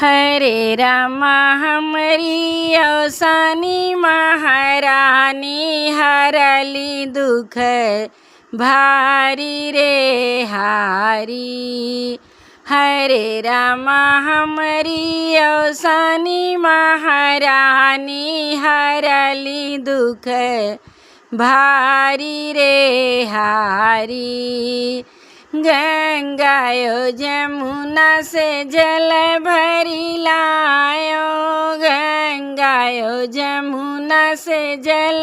हरे रामा हमरी औसानी महारानी हरली दुख भारी रे हारी। हरे रामा हमरी औसानी महारानी हरली दुख भारी रे हारी। गंगायो जमुना से जल भरी लायो, गंगायो जमुना से जल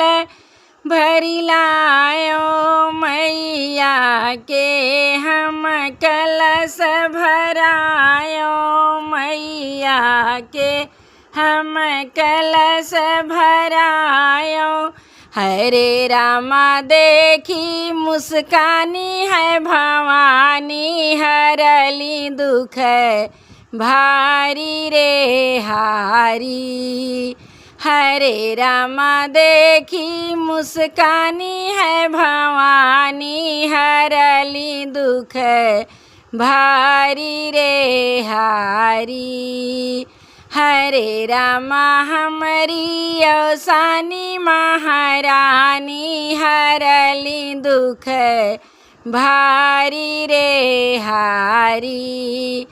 भरी लायो। मैया के हम कलश भरायो, मैया के हम कलश भरायो। हरे रामा देखी मुस्कानी है भवानी हरली दुख भारी रे हारी। हरे रामा देखी मुस्कानी है भवानी हरली दुख भारी रे हारी। हरे रामा हमरी औसानी महारानी हरली दुख भारी रे हारी।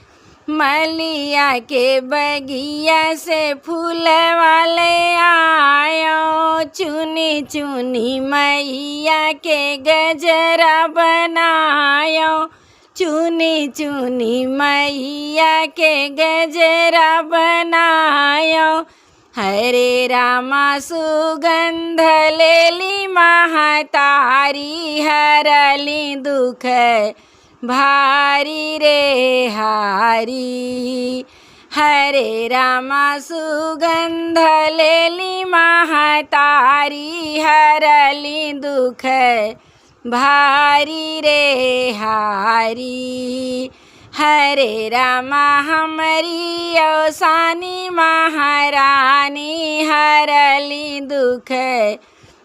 मलिया के बगिया से फूल वाले आयो, चुनी चुनी मैया के गजरा बनायो, चुनी चुनी मैया के गजरा बनायो। हरे रामा सुगंध लेली महतारी हरली दुख भारी रे हारी। हरे रामा सुगंध लेली महतारी हरली दुख भारी रे हारी। हरे रामा हमरी औसानी महारानी हरली दुख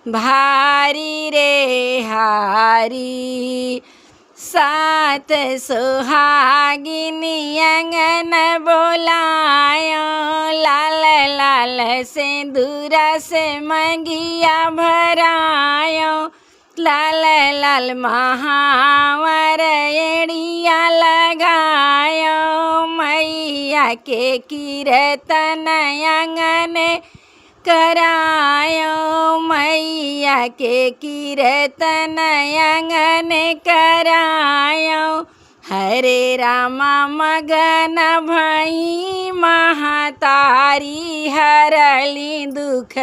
भारी रे हारी। सात सुहागिनी अंगन बोलायो, लाल लाल सिंदूरा से मंगिया भरायो, लाल लाल महावर एड़िया लगायो। मैया के कीर्तन अंगन करायो, मैया के कीर्तन अंगन करायो। हरे रामा मगन भई महतारी हरली दुख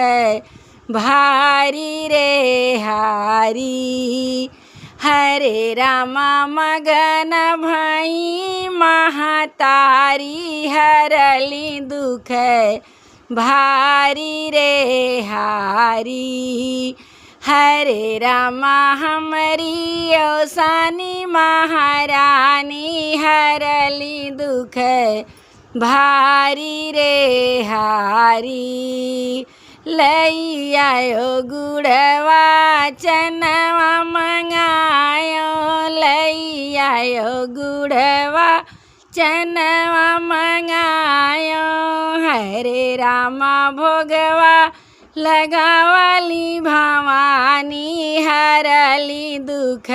भारी रे हारी। हरे रामा मगन भई महतारी हरली दुख भारी रे हारी। हरे रामा हमरी औसानी महारानी हरली दुख भारी रे हारी। लई आयो गुड़वा चनवा मंगायो, लई आयो गुड़वा चनवा मंगायो। हरे रामा भोगवा लगावली भवानी हरली दुख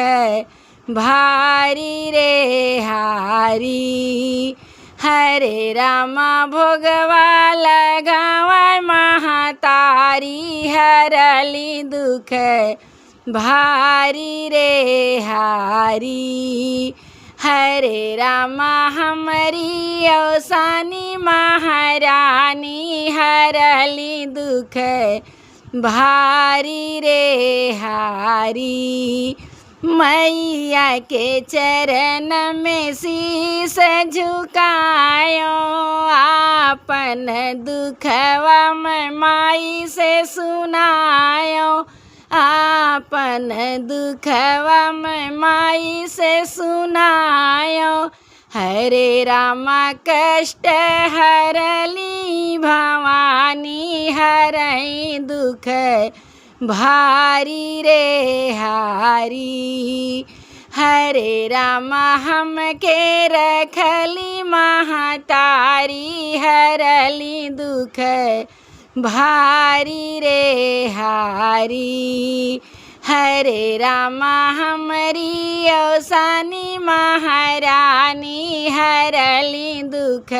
भारी रे हारी। हरे रामा भोगवा लगावा महतारी हरली दुख भारी रे हारी। हरे रामा हमरी औसानी महारानी हरली दुख भारी रे हारी। मैया के चरण में शीस झुकायो, आपन दुखवा में माई से सुनायो, आपन दुखवा में माई से सुनायो। हरे रामा कष्ट हरली भवानी हरई दुख भारी रे हारी। हरे रामा हमके रखली महतारी, हरली दुख भारी रे हारी। हरे रामा हमरी औसानी महारानी, हरली दुख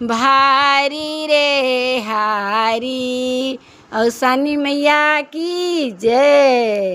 भारी रे हारी। औसानी मैया की जय।